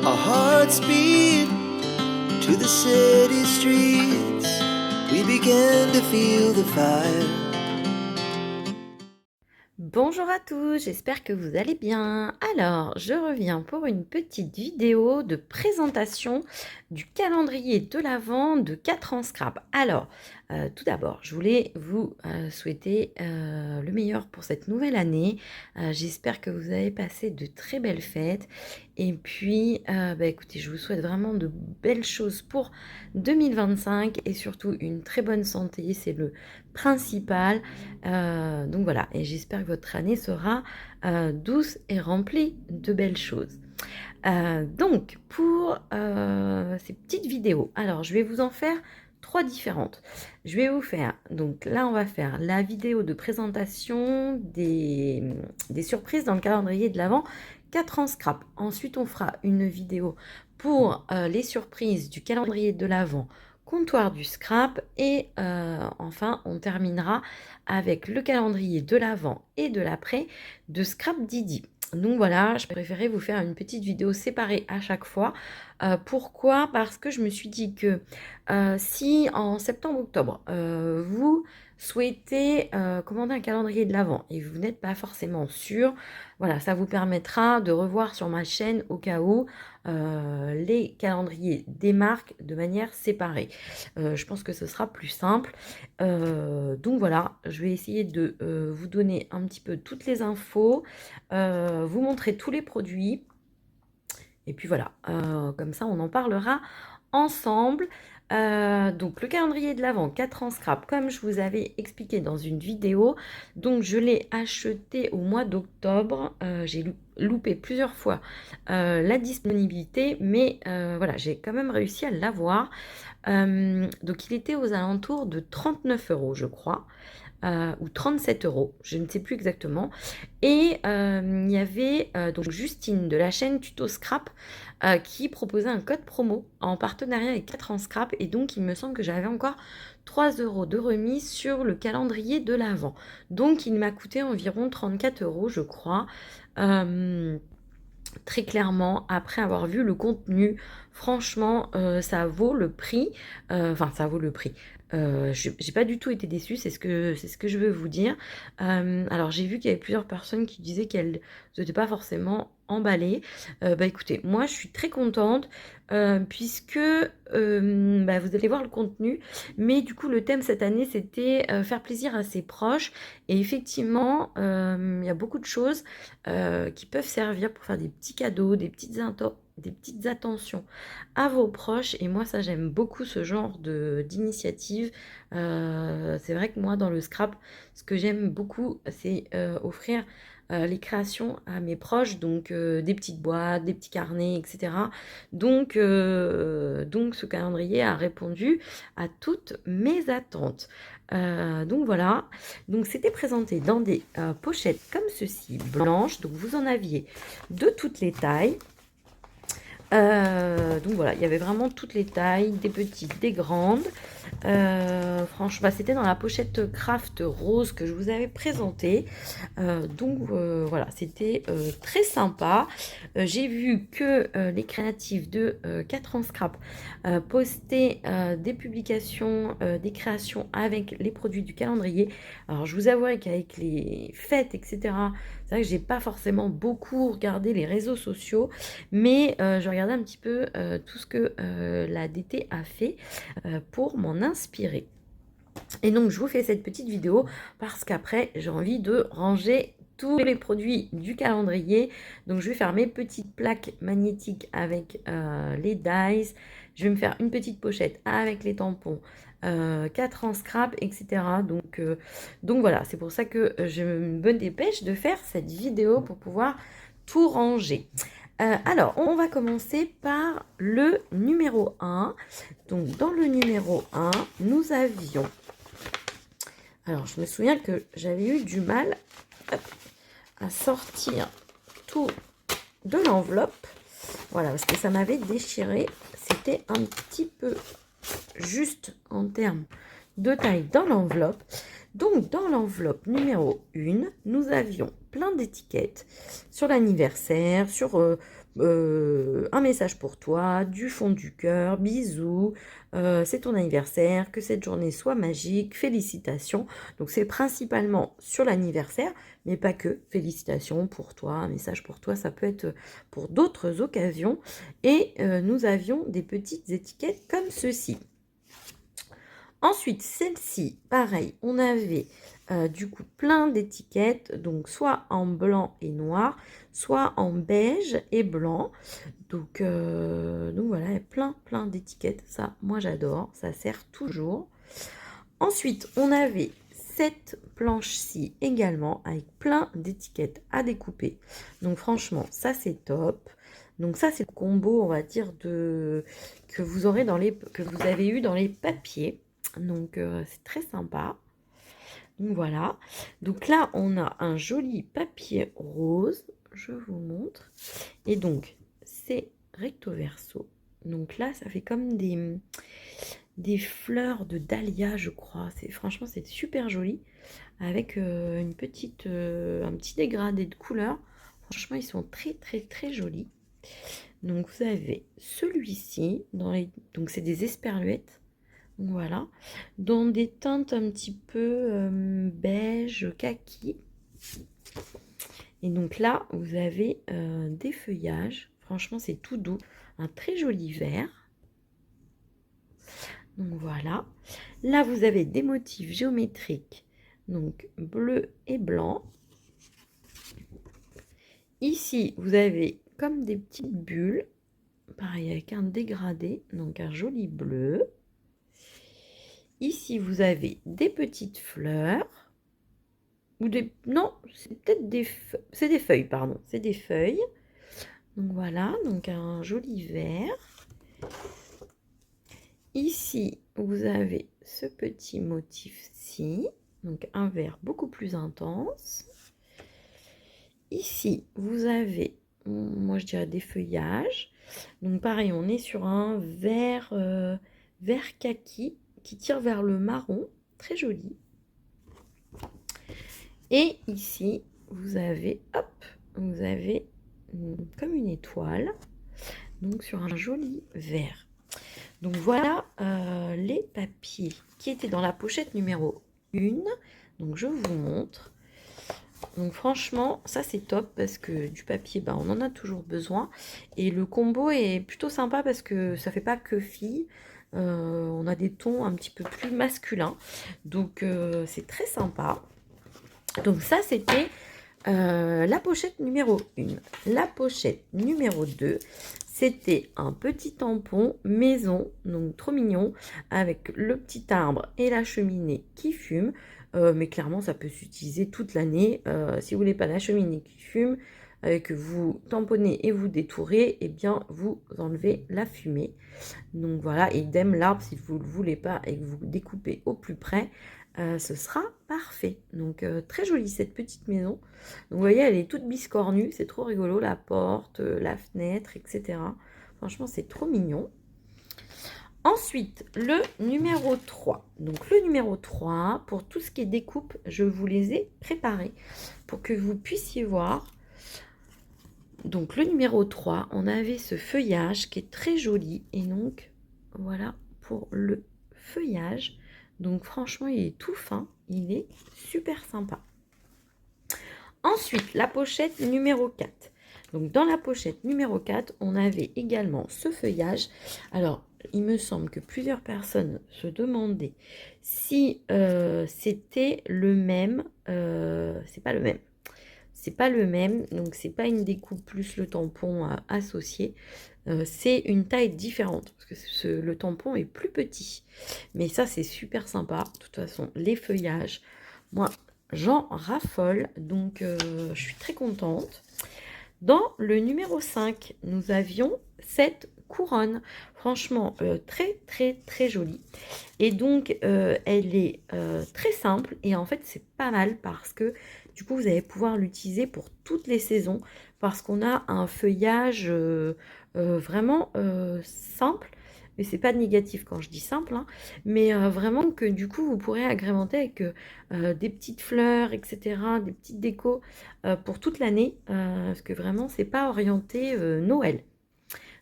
Our hearts beat to the city streets. We began to feel the fire. Bonjour à tous, j'espère que vous allez bien. Alors, je reviens pour une petite vidéo de présentation du calendrier de l'Avent de 4 ans Scrap. Alors, tout d'abord, je voulais vous souhaiter le meilleur pour cette nouvelle année. J'espère que vous avez passé de très belles fêtes. Et puis, écoutez, je vous souhaite vraiment de belles choses pour 2025 et surtout une très bonne santé, c'est le principal. Donc voilà, et j'espère que votre année sera douce et remplie de belles choses. Donc, pour ces petites vidéos, alors je vais vous en faire 3 différentes. Je vais vous faire, donc là on va faire la vidéo de présentation des surprises dans le calendrier de l'Avent 4 ans Scrap. Ensuite on fera une vidéo pour les surprises du calendrier de l'Avent comptoir du Scrap et enfin on terminera avec le calendrier de l'Avent et de l'après de Scrap Didi. Donc voilà, je préférais vous faire une petite vidéo séparée à chaque fois. Pourquoi? Parce que je me suis dit que si en septembre-octobre, vous souhaitez commander un calendrier de l'Avent et vous n'êtes pas forcément sûr, voilà, ça vous permettra de revoir sur ma chaîne au cas où les calendriers des marques de manière séparée. Je pense que ce sera plus simple. Donc voilà, je vais essayer de vous donner un petit peu toutes les infos, vous montrer tous les produits. Et puis voilà, comme ça on en parlera ensemble. Donc le calendrier de l'Avent 4 ans Scrap, comme je vous avais expliqué dans une vidéo, donc je l'ai acheté au mois d'octobre. J'ai loupé plusieurs fois la disponibilité, mais voilà, j'ai quand même réussi à l'avoir. Donc il était aux alentours de 39 €, je crois. Ou 37 €, je ne sais plus exactement. Et il y avait donc Justine de la chaîne Tuto Scrap qui proposait un code promo en partenariat avec 4 ans Scrap. Et donc, il me semble que j'avais encore 3 € de remise sur le calendrier de l'Avent. Donc, il m'a coûté environ 34 €, je crois. Très clairement, après avoir vu le contenu, franchement, ça vaut le prix. Enfin, ça vaut le prix. J'ai pas du tout été déçue, c'est ce que je veux vous dire. Alors j'ai vu qu'il y avait plusieurs personnes qui disaient qu'elles n'étaient pas forcément emballées. Écoutez, moi je suis très contente puisque vous allez voir le contenu. Mais du coup, le thème cette année, c'était faire plaisir à ses proches. Et effectivement, il y a beaucoup de choses qui peuvent servir pour faire des petits cadeaux, des petites attentions à vos proches. Et moi, ça, j'aime beaucoup ce genre d'initiative. C'est vrai que moi, dans le scrap, ce que j'aime beaucoup, c'est offrir les créations à mes proches, donc des petites boîtes, des petits carnets, etc. Donc ce calendrier a répondu à toutes mes attentes. Donc voilà, donc c'était présenté dans des pochettes comme ceci, blanches, donc vous en aviez de toutes les tailles. Donc voilà, il y avait vraiment toutes les tailles, des petites, des grandes. Franchement, c'était dans la pochette craft rose que je vous avais présentée. Voilà, c'était très sympa. J'ai vu que les créatifs de 4 ans Scrap postaient des publications, des créations avec les produits du calendrier. Alors je vous avoue qu'avec les fêtes, etc., c'est vrai que j'ai pas forcément beaucoup regardé les réseaux sociaux, mais je regardais un petit peu tout ce que la DT a fait pour m'en inspirer. Et donc je vous fais cette petite vidéo parce qu'après j'ai envie de ranger tous les produits du calendrier. Donc je vais faire mes petites plaques magnétiques avec les dies. Je vais me faire une petite pochette avec les tampons, 4 ans Scrap, etc. Donc voilà, c'est pour ça que je me dépêche de faire cette vidéo pour pouvoir tout ranger. Alors, on va commencer par le numéro 1. Donc, dans le numéro 1, nous avions... Alors, je me souviens que j'avais eu du mal à sortir tout de l'enveloppe. Voilà, parce que ça m'avait déchiré. C'était un petit peu juste en termes de taille dans l'enveloppe. Donc, dans l'enveloppe numéro 1, nous avions plein d'étiquettes sur l'anniversaire, sur un message pour toi, du fond du cœur, bisous, c'est ton anniversaire, que cette journée soit magique, félicitations. Donc c'est principalement sur l'anniversaire, mais pas que. Félicitations pour toi, un message pour toi, ça peut être pour d'autres occasions. Et nous avions des petites étiquettes comme ceci. Ensuite, celle-ci, pareil, on avait du coup plein d'étiquettes, donc soit en blanc et noir, soit en beige et blanc. Donc voilà, il y a plein d'étiquettes. Ça, moi j'adore, ça sert toujours. Ensuite, on avait cette planche-ci également avec plein d'étiquettes à découper. Donc franchement, ça c'est top. Donc ça c'est le combo, on va dire, que vous aurez que vous avez eu dans les papiers. Donc c'est très sympa. Donc voilà. Donc là, on a un joli papier rose. Je vous montre. Et donc, c'est recto verso. Donc là, ça fait comme des fleurs de dahlia, je crois. Franchement, c'est super joli. Avec un petit dégradé de couleurs. Franchement, ils sont très jolis. Donc vous avez celui-ci. Donc c'est des esperluettes. Voilà. Dans des teintes un petit peu beige, kaki. Et donc là, vous avez des feuillages. Franchement, c'est tout doux. Un très joli vert. Donc voilà. Là, vous avez des motifs géométriques. Donc bleu et blanc. Ici, vous avez comme des petites bulles. Pareil, avec un dégradé. Donc un joli bleu. Ici, vous avez des petites fleurs. Non, c'est peut-être c'est des feuilles, pardon. C'est des feuilles. Donc voilà, donc un joli vert. Ici, vous avez ce petit motif-ci. Donc un vert beaucoup plus intense. Ici, vous avez, moi je dirais des feuillages. Donc pareil, on est sur un vert, vert kaki qui tire vers le marron. Très joli. Et ici, vous avez, hop, vous avez comme une étoile, donc sur un joli vert. Donc voilà les papiers qui étaient dans la pochette numéro 1. Donc je vous montre. Donc franchement, ça c'est top parce que du papier, on en a toujours besoin. Et le combo est plutôt sympa parce que ça fait pas que filles. On a des tons un petit peu plus masculins. Donc c'est très sympa. Donc ça c'était la pochette numéro 1. La pochette numéro 2, c'était un petit tampon maison, donc trop mignon, avec le petit arbre et la cheminée qui fume. Mais clairement, ça peut s'utiliser toute l'année. Si vous voulez pas la cheminée qui fume, que vous tamponnez et vous détourez, eh bien, vous enlevez la fumée. Donc voilà, et idem l'arbre, si vous ne le voulez pas et que vous découpez au plus près, ce sera parfait. Donc très jolie cette petite maison. Donc vous voyez, elle est toute biscornue, c'est trop rigolo, la porte, la fenêtre, etc. Franchement, c'est trop mignon. Ensuite, le numéro 3. Donc le numéro 3, pour tout ce qui est découpe, je vous les ai préparés pour que vous puissiez voir. Donc le numéro 3, on avait ce feuillage qui est très joli. Et donc, voilà pour le feuillage. Donc franchement, il est tout fin. Il est super sympa. Ensuite, la pochette numéro 4. Donc dans la pochette numéro 4, on avait également ce feuillage. Alors, il me semble que plusieurs personnes se demandaient si c'était le même. C'est pas le même. C'est pas le même, donc c'est pas une découpe plus le tampon associé. C'est une taille différente parce que le tampon est plus petit. Mais ça, c'est super sympa. De toute façon, les feuillages, moi, j'en raffole. Donc, je suis très contente. Dans le numéro 5, nous avions cette couronne. Franchement, très jolie. Et donc, elle est très simple. Et en fait, c'est pas mal parce que du coup, vous allez pouvoir l'utiliser pour toutes les saisons. Parce qu'on a un feuillage vraiment simple. mais c'est pas négatif quand je dis simple, hein, mais vraiment que du coup vous pourrez agrémenter avec des petites fleurs, etc., des petites décos pour toute l'année, parce que vraiment c'est pas orienté Noël.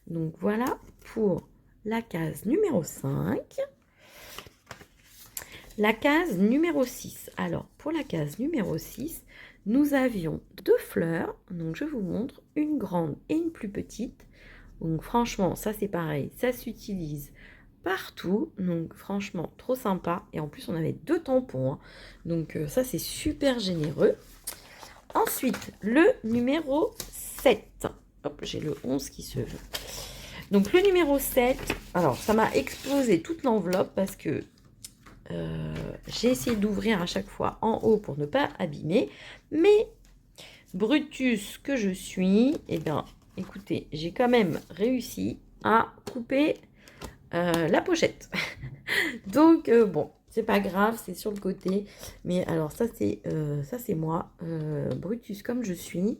Donc voilà pour la case numéro 5. La case numéro 6. Alors pour la case numéro 6, nous avions deux fleurs, donc je vous montre une grande et une plus petite. Donc franchement, ça c'est pareil, ça s'utilise partout. Donc franchement, trop sympa. Et en plus, on avait deux tampons, hein. Donc ça c'est super généreux. Ensuite, le numéro 7. Hop, j'ai le 11 qui se veut. Donc le numéro 7, alors ça m'a explosé toute l'enveloppe parce que j'ai essayé d'ouvrir à chaque fois en haut pour ne pas abîmer. Mais Brutus que je suis, eh bien, écoutez, j'ai quand même réussi à couper la pochette. Donc, bon, c'est pas grave, c'est sur le côté. Mais alors, ça, c'est moi, Brutus comme je suis.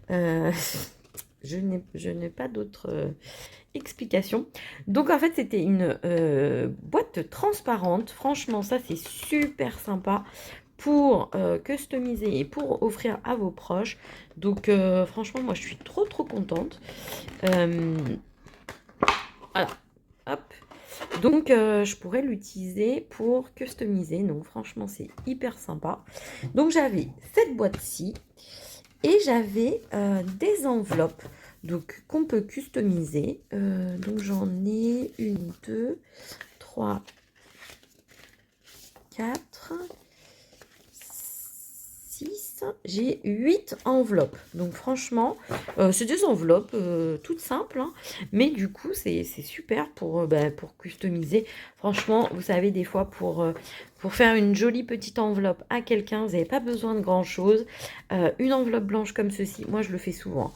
Je n'ai pas d'autre explication. Donc, en fait, c'était une boîte transparente. Franchement, ça, c'est super sympa pour customiser et pour offrir à vos proches. Donc franchement, moi je suis trop contente. Voilà, hop. Donc je pourrais l'utiliser pour customiser. Donc franchement, c'est hyper sympa. Donc j'avais cette boîte-ci et j'avais des enveloppes donc qu'on peut customiser. Donc j'en ai 1, 2, 3, 4... 6, j'ai 8 enveloppes. Donc franchement, c'est des enveloppes toutes simples, hein, mais du coup, c'est super pour customiser. Franchement, vous savez, des fois, pour faire une jolie petite enveloppe à quelqu'un, vous n'avez pas besoin de grand-chose. Une enveloppe blanche comme ceci, moi, je le fais souvent.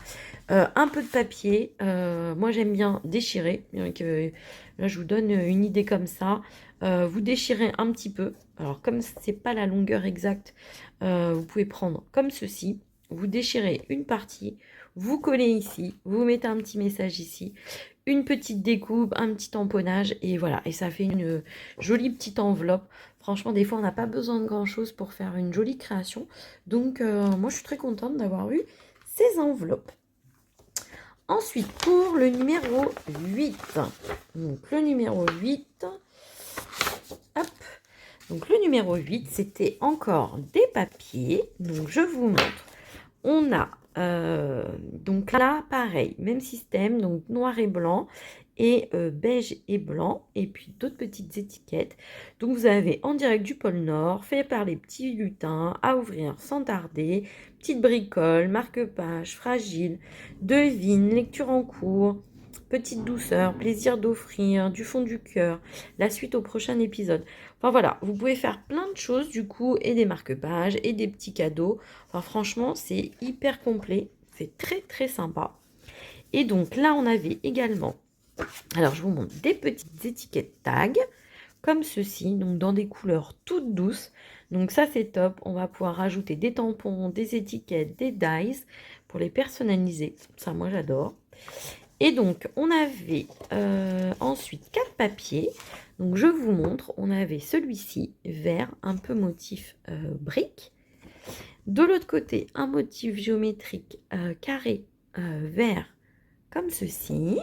Un peu de papier, moi, j'aime bien déchirer. Donc, là, je vous donne une idée comme ça. Vous déchirez un petit peu. Alors, comme c'est pas la longueur exacte, vous pouvez prendre comme ceci. Vous déchirez une partie, vous collez ici, vous mettez un petit message ici, une petite découpe, un petit tamponnage, et voilà. Et ça fait une jolie petite enveloppe. Franchement, des fois, on n'a pas besoin de grand-chose pour faire une jolie création. Donc, moi, je suis très contente d'avoir eu ces enveloppes. Ensuite, pour le numéro 8. Donc, le numéro 8... Hop. Donc le numéro 8, c'était encore des papiers. Donc je vous montre. On a donc là pareil, même système, donc noir et blanc et beige et blanc, et puis d'autres petites étiquettes. Donc vous avez en direct du pôle Nord, fait par les petits lutins, à ouvrir sans tarder, petite bricole, marque-page, fragile, devine, lecture en cours, petite douceur, plaisir d'offrir, du fond du cœur, la suite au prochain épisode. Enfin voilà, vous pouvez faire plein de choses du coup, et des marque-pages, et des petits cadeaux. Enfin franchement, c'est hyper complet, c'est très sympa. Et donc là, on avait également, alors je vous montre des petites étiquettes tags, comme ceci, donc dans des couleurs toutes douces. Donc ça c'est top, on va pouvoir rajouter des tampons, des étiquettes, des dies pour les personnaliser. Ça moi j'adore. Et donc, on avait ensuite 4 papiers. Donc, je vous montre. On avait celui-ci, vert, un peu motif brique. De l'autre côté, un motif géométrique carré vert, comme ceci.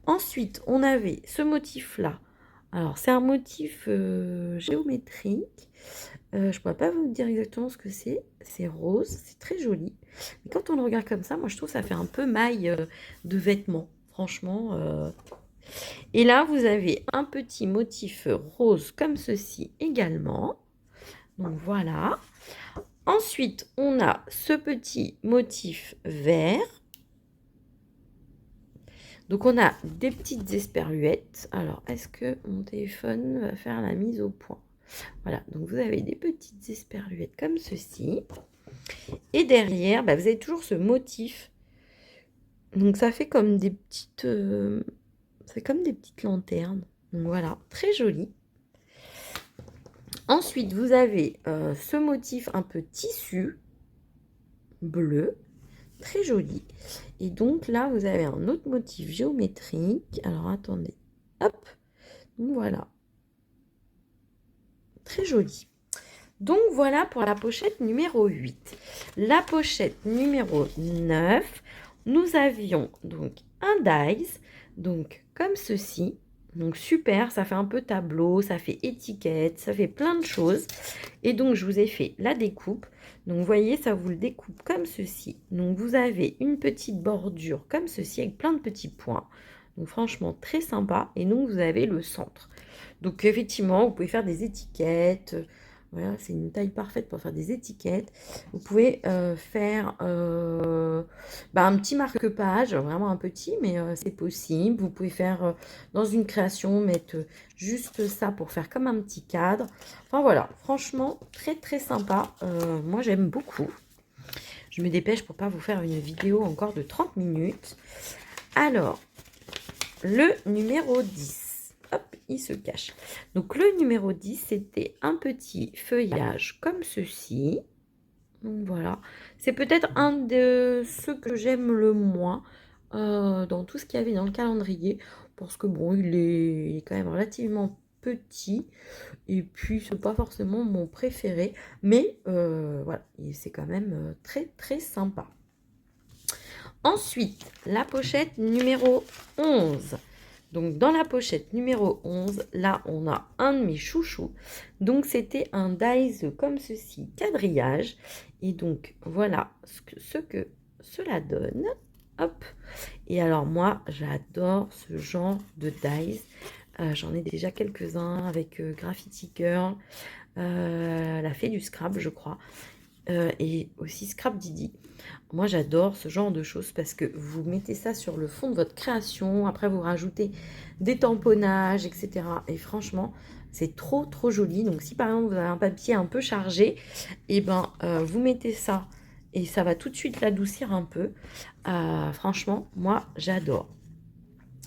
Ensuite, on avait ce motif-là. Alors, c'est un motif géométrique. Je ne pourrais pas vous dire exactement ce que c'est. C'est rose, c'est très joli. Et quand on le regarde comme ça, moi je trouve que ça fait un peu maille de vêtements. Franchement. Et là, vous avez un petit motif rose comme ceci également. Donc voilà. Ensuite, on a ce petit motif vert. Donc on a des petites esperluettes. Alors, est-ce que mon téléphone va faire la mise au point? Voilà, donc vous avez des petites esperluettes comme ceci. Et derrière, vous avez toujours ce motif. Donc ça fait comme des petites... c'est comme des petites lanternes. Donc voilà, très joli. Ensuite, vous avez ce motif un peu tissu bleu. Très joli. Et donc là, vous avez un autre motif géométrique. Alors attendez, Hop, donc voilà. Très joli. Donc voilà pour la pochette numéro 8. La pochette numéro 9, nous avions donc un dies, donc comme ceci. Donc super, ça fait un peu tableau, ça fait étiquette, ça fait plein de choses. Et donc je vous ai fait la découpe. Donc vous voyez, ça vous le découpe comme ceci. Donc vous avez une petite bordure comme ceci avec plein de petits points. Donc franchement très sympa. Et donc vous avez le centre. Donc effectivement, vous pouvez faire des étiquettes. Voilà, c'est une taille parfaite pour faire des étiquettes. Vous pouvez faire un petit marque-page, vraiment un petit, mais c'est possible. Vous pouvez faire dans une création, mettre juste ça pour faire comme un petit cadre. Enfin voilà, franchement, très très sympa. Moi, j'aime beaucoup. Je me dépêche pour pas vous faire une vidéo encore de 30 minutes. Alors, le numéro 10. Hop, il se cache. Donc, le numéro 10, c'était un petit feuillage comme ceci. Donc, voilà. C'est peut-être un de ceux que j'aime le moins dans tout ce qu'il y avait dans le calendrier. Parce que, bon, il est quand même relativement petit. Et puis, c'est pas forcément mon préféré. Mais, voilà, c'est quand même très, très sympa. Ensuite, la pochette numéro 11. Donc, dans la pochette numéro 11, là, on a un de mes chouchous. Donc, c'était un dies comme ceci, quadrillage. Et donc, voilà ce que cela donne. Hop. Et alors, moi, j'adore ce genre de dies. J'en ai déjà quelques-uns avec Graffiti Girl, la fée du scrap, je crois. Et aussi Scrap Didi. Moi, j'adore ce genre de choses parce que vous mettez ça sur le fond de votre création. Après, vous rajoutez des tamponnages, etc. Et franchement, c'est trop, trop joli. Donc, si par exemple, vous avez un papier un peu chargé, et vous mettez ça et ça va tout de suite l'adoucir un peu. Franchement, moi, j'adore.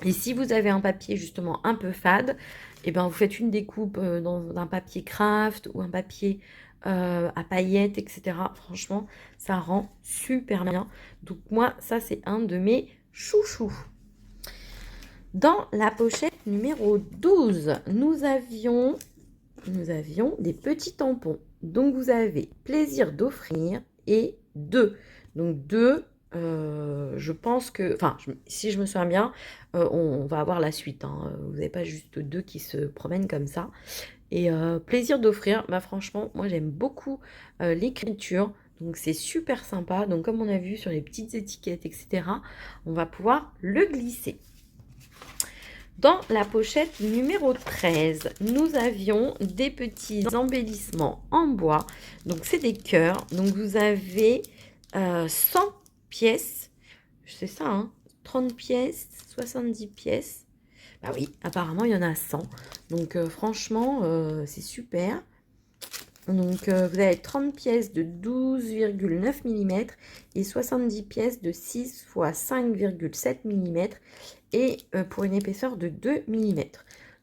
Et si vous avez un papier justement un peu fade, vous faites une découpe dans un papier craft ou un papier à paillettes, etc. Franchement, ça rend super bien. Donc moi, ça c'est un de mes chouchous. Dans la pochette numéro 12, nous avions des petits tampons. Donc vous avez plaisir d'offrir et deux. Donc deux, je pense que, si je me souviens bien, on va avoir la suite. Hein. Vous n'avez pas juste deux qui se promènent comme ça. Et plaisir d'offrir, franchement, moi j'aime beaucoup l'écriture. Donc c'est super sympa. Donc comme on a vu sur les petites étiquettes, etc., on va pouvoir le glisser. Dans la pochette numéro 13, nous avions des petits embellissements en bois. Donc, c'est des cœurs. Donc, vous avez 100 pièces. C'est ça, hein, 30 pièces, 70 pièces. Bah oui, apparemment, il y en a 100. Donc, franchement, c'est super. Donc, vous avez 30 pièces de 12,9 mm et 70 pièces de 6 x 5,7 mm et pour une épaisseur de 2 mm.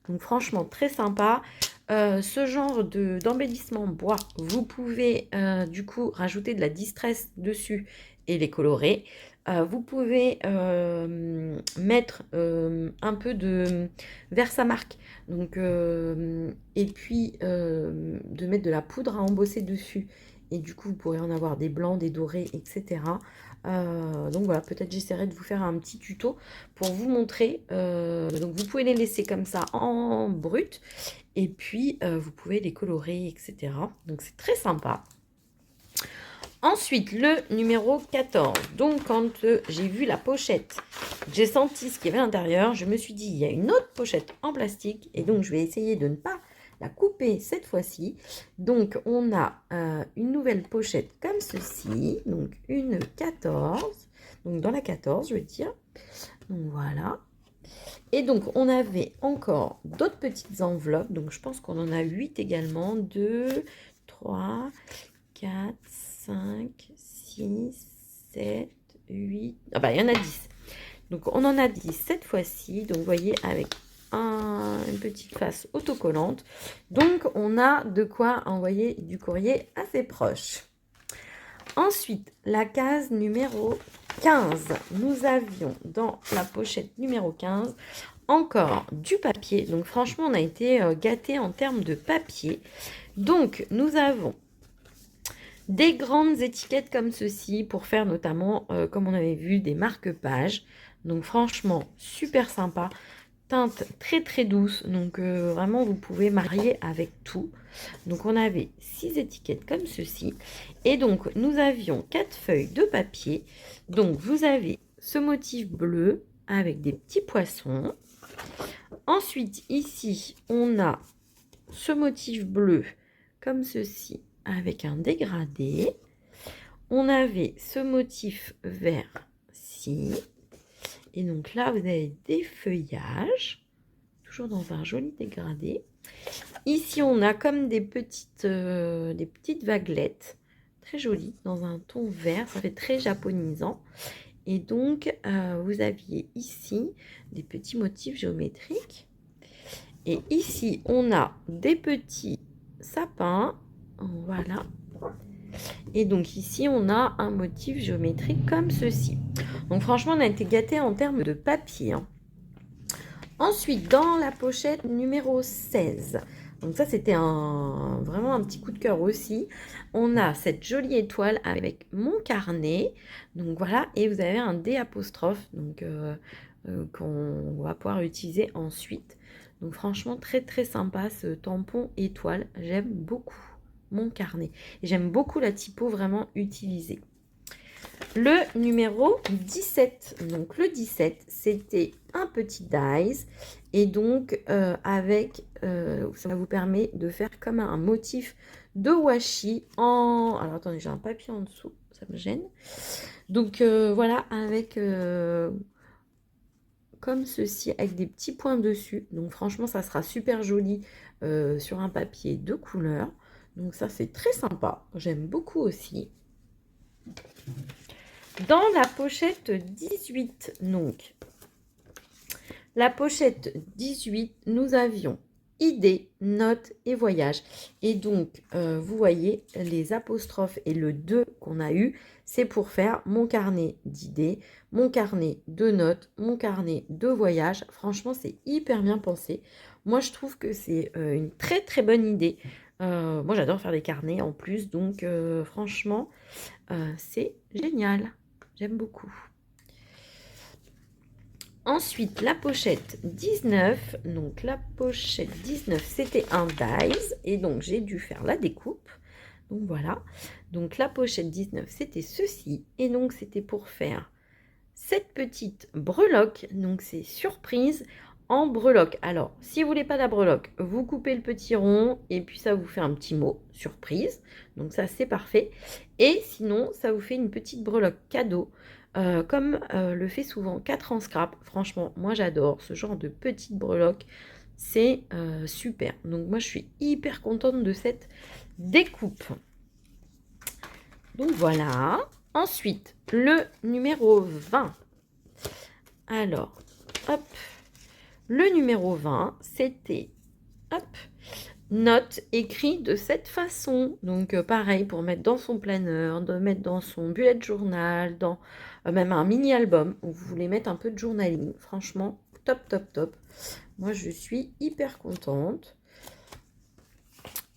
Donc, franchement, très sympa. Ce genre d'embellissement bois, vous pouvez du coup rajouter de la distress dessus et les colorer. Vous pouvez mettre un peu de Versamark, donc, et puis de mettre de la poudre à embosser dessus. Et du coup, vous pourrez en avoir des blancs, des dorés, etc. Donc voilà, peut-être j'essaierai de vous faire un petit tuto pour vous montrer. Donc vous pouvez les laisser comme ça en brut. Et puis, vous pouvez les colorer, etc. Donc c'est très sympa. Ensuite, le numéro 14. Donc, quand j'ai vu la pochette, j'ai senti ce qu'il y avait à l'intérieur, je me suis dit, il y a une autre pochette en plastique. Et donc, je vais essayer de ne pas la couper cette fois-ci. Donc, on a une nouvelle pochette comme ceci. Donc, une 14. Donc, dans la 14, je veux dire. Donc, voilà. Et donc, on avait encore d'autres petites enveloppes. Donc, je pense qu'on en a 8 également. 2, 3, 4, 5, 6, 7, 8. Ah bah, il y en a 10. Donc, on en a 10 cette fois-ci. Donc, vous voyez, avec une petite face autocollante. Donc, on a de quoi envoyer du courrier à ses proches. Ensuite, la case numéro 15. Nous avions dans la pochette numéro 15 encore du papier. Donc franchement, on a été gâtés en termes de papier. Donc nous avons des grandes étiquettes comme ceci pour faire notamment, comme on avait vu, des marque-pages. Donc franchement, super sympa. Teinte très très douce. Donc vraiment, vous pouvez marier avec tout. Donc on avait 6 étiquettes comme ceci. Et donc nous avions 4 feuilles de papier. Donc vous avez ce motif bleu avec des petits poissons. Ensuite, ici, on a ce motif bleu comme ceci avec un dégradé. On avait ce motif vert-ci. Et donc là, vous avez des feuillages, toujours dans un joli dégradé. Ici, on a comme des petites vaguelettes, très jolies, dans un ton vert. Ça fait très japonisant. Et donc, vous aviez ici des petits motifs géométriques. Et ici, on a des petits sapins. Voilà. Et donc ici, on a un motif géométrique comme ceci. Donc franchement, on a été gâtés en termes de papier. Hein. Ensuite, dans la pochette numéro 16, donc ça c'était vraiment un petit coup de cœur aussi, on a cette jolie étoile avec mon carnet, donc voilà, et vous avez un D apostrophe, donc qu'on va pouvoir utiliser ensuite. Donc franchement, très très sympa ce tampon étoile, j'aime beaucoup mon carnet. Et j'aime beaucoup la typo vraiment utilisée. Le numéro 17. Donc le 17, c'était un petit dies. Et donc ça vous permet de faire comme un motif de washi en... Alors attendez, j'ai un papier en dessous, ça me gêne. Donc voilà, avec... comme ceci, avec des petits points dessus. Donc franchement, ça sera super joli sur un papier de couleur. Donc ça, c'est très sympa. J'aime beaucoup aussi. Dans la pochette 18, donc, la pochette 18, nous avions idées, notes et voyages. Et donc, vous voyez, les apostrophes et le 2 qu'on a eu, c'est pour faire mon carnet d'idées, mon carnet de notes, mon carnet de voyages. Franchement, c'est hyper bien pensé. Moi, je trouve que c'est une très très bonne idée. Moi, j'adore faire des carnets en plus, donc franchement, c'est génial. J'aime beaucoup. Ensuite, la pochette 19. Donc, la pochette 19, c'était un dies. Et donc, j'ai dû faire la découpe. Donc, voilà. Donc, la pochette 19, c'était ceci. Et donc, c'était pour faire cette petite breloque. Donc, c'est surprise en breloque. Alors, si vous voulez pas la breloque, vous coupez le petit rond. Et puis, ça vous fait un petit mot, surprise. Donc, ça, c'est parfait. Et sinon, ça vous fait une petite breloque cadeau. Comme le fait souvent 4 en scrap, franchement, moi j'adore ce genre de petite breloque, c'est super. Donc moi je suis hyper contente de cette découpe. Donc voilà. Ensuite, le numéro 20. Alors, hop, le numéro 20, c'était, hop, note écrite de cette façon. Donc pareil, pour mettre dans son planeur, de mettre dans son bullet journal, dans même un mini album où vous voulez mettre un peu de journaling. Franchement, top, top, top. Moi, je suis hyper contente.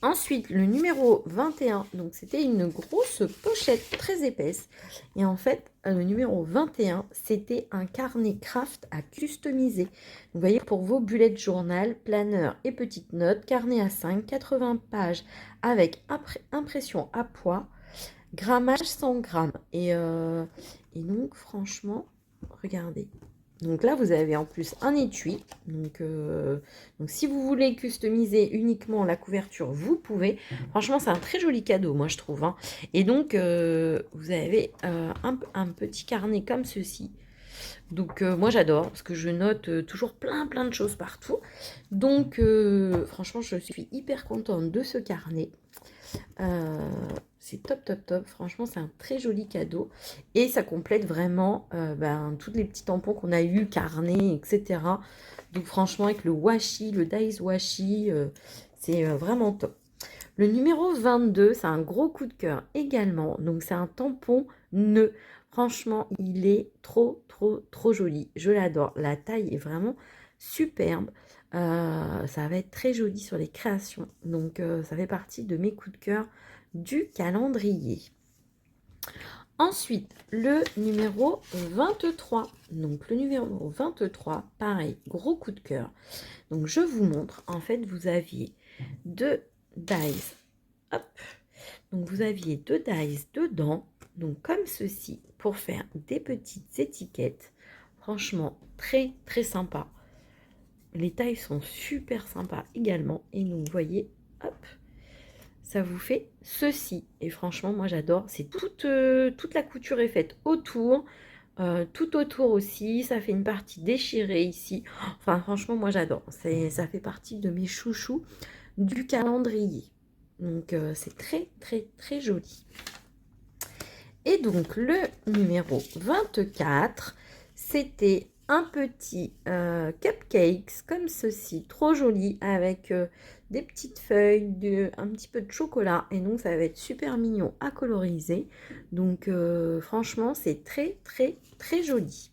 Ensuite, le numéro 21, donc c'était une grosse pochette très épaisse. Et en fait, le numéro 21, c'était un carnet craft à customiser. Vous voyez, pour vos bullets journal, planeur et petites notes, carnet A5, 80 pages avec impression à poids, grammage 100 grammes. Et donc, franchement, regardez. Donc là, vous avez en plus un étui. Donc si vous voulez customiser uniquement la couverture, vous pouvez. Franchement, c'est un très joli cadeau, moi, je trouve. Hein. Et donc, vous avez un petit carnet comme ceci. Donc, moi, j'adore parce que je note toujours plein de choses partout. Donc, franchement, je suis hyper contente de ce carnet. C'est top, top, top. Franchement, c'est un très joli cadeau. Et ça complète vraiment tous les petits tampons qu'on a eu, carnet, etc. Donc, franchement, avec le washi, le dies washi, c'est vraiment top. Le numéro 22, c'est un gros coup de cœur également. Donc, c'est un tampon nœud. Franchement, il est trop, trop, trop joli. Je l'adore. La taille est vraiment superbe. Ça va être très joli sur les créations. Donc ça fait partie de mes coups de cœur du calendrier. Ensuite, le numéro 23. Donc le numéro 23, pareil, gros coup de cœur. Donc je vous montre, en fait, vous aviez 2 dies. Hop. Donc vous aviez 2 dies dedans, donc comme ceci, pour faire des petites étiquettes. Franchement, très très sympa. Les tailles sont super sympas également. Et donc, vous voyez, hop, ça vous fait ceci. Et franchement, moi j'adore. C'est toute la couture est faite autour. Tout autour aussi. Ça fait une partie déchirée ici. Enfin, franchement, moi j'adore. Ça fait partie de mes chouchous du calendrier. Donc, c'est très, très, très joli. Et donc, le numéro 24, c'était un petit cupcakes comme ceci, trop joli, avec des petites feuilles, un petit peu de chocolat. Et donc, ça va être super mignon à coloriser. Donc, franchement, c'est très, très, très joli.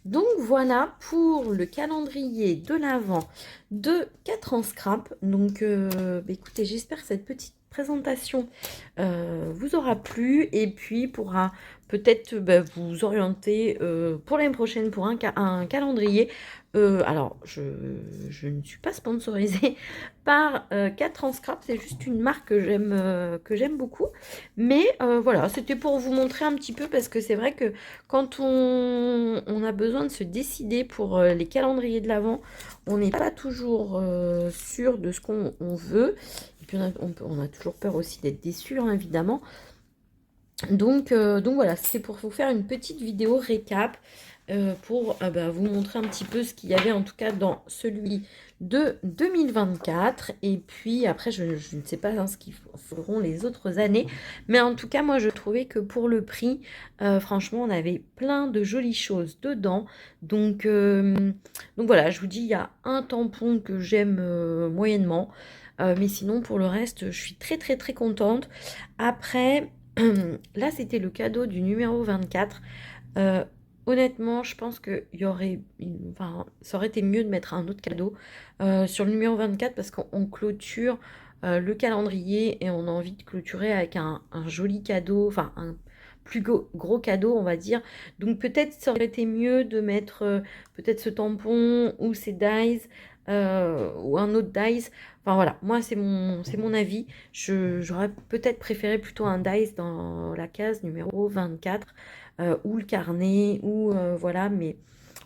Donc voilà pour le calendrier de l'Avent de 4 en scrap. Donc écoutez, j'espère que cette petite présentation vous aura plu et puis pourra peut-être vous orienter pour l'année prochaine pour un calendrier. Alors, je ne suis pas sponsorisée par 4 en scrap, c'est juste une marque que j'aime beaucoup. Mais voilà, c'était pour vous montrer un petit peu parce que c'est vrai que quand on a besoin de se décider pour les calendriers de l'Avent, on n'est pas toujours sûr de ce qu'on veut. Et puis on a toujours peur aussi d'être déçu, hein, évidemment. Donc voilà, c'est pour vous faire une petite vidéo récap pour vous montrer un petit peu ce qu'il y avait en tout cas dans celui de 2024. Et puis après, je ne sais pas ce qu'ils feront les autres années. Mais en tout cas, moi, je trouvais que pour le prix, franchement, on avait plein de jolies choses dedans. Donc voilà, je vous dis, il y a un tampon que j'aime moyennement. Mais sinon, pour le reste, je suis très, très, très contente. Après... Là, c'était le cadeau du numéro 24. Honnêtement, je pense que ça aurait été mieux de mettre un autre cadeau sur le numéro 24 parce qu'on clôture le calendrier et on a envie de clôturer avec un joli cadeau, enfin un plus gros cadeau, on va dire. Donc peut-être ça aurait été mieux de mettre peut-être ce tampon ou ces dies ou un autre dies. Enfin voilà, moi c'est mon avis. J'aurais peut-être préféré plutôt un dice dans la case numéro 24 ou le carnet ou voilà, mais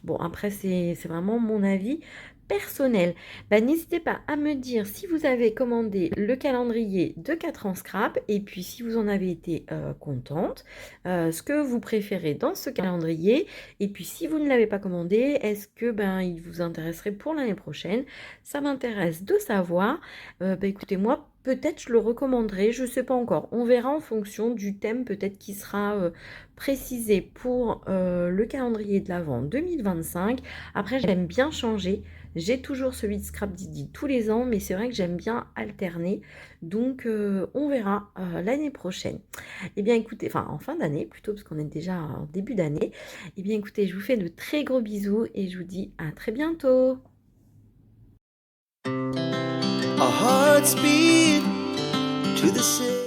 bon après c'est vraiment mon avis personnel. N'hésitez pas à me dire si vous avez commandé le calendrier de 4 ans scrap et puis si vous en avez été contente, ce que vous préférez dans ce calendrier et puis si vous ne l'avez pas commandé, est-ce que il vous intéresserait pour l'année prochaine? Ça m'intéresse de savoir. Écoutez, moi, peut-être je le recommanderai, je ne sais pas encore. On verra en fonction du thème peut-être qui sera précisé pour le calendrier de l'Avent 2025. Après, j'aime bien changer. J'ai toujours celui de Scrap Didi tous les ans, mais c'est vrai que j'aime bien alterner. Donc, on verra l'année prochaine. Eh bien, écoutez, enfin, en fin d'année plutôt, parce qu'on est déjà en début d'année. Eh bien, écoutez, je vous fais de très gros bisous et je vous dis à très bientôt. Our hearts beat to the city.